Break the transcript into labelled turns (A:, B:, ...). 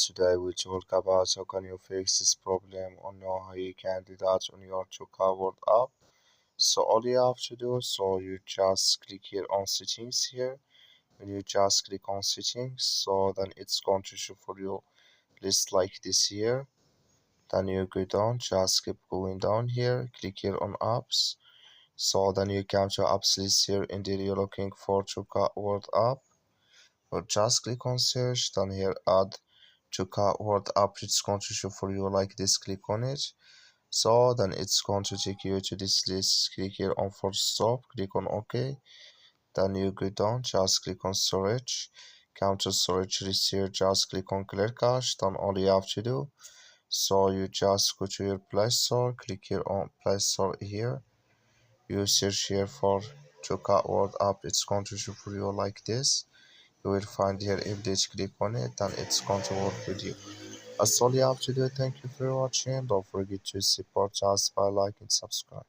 A: Today we talk about how can you fix this problem or know how you can do that on your Toca Board app. So all you have to do, so you just click here on settings here. When you just click on settings, so then it's going to show for you list like this here. Then you go down, just keep going down here, click here on apps. So then you come to apps list here, and there you're looking for Toca Word app. Or just click on search, then here add Toca Word app. It's going to show for you like this. Click on it. So then it's going to take you to this list. Click here on force stop. Click on OK. Then you go down. Just click on storage. Come to storage list here. Just click on clear cache. Then all you have to do. So you just go to your Play Store. Click here on Play Store here. You search here for Toca Word app. It's going to show for you like this. You will find here update. Click on it and it's going to work with you. That's all you have to do. Thank you for watching. Don't forget to support us by liking and subscribe.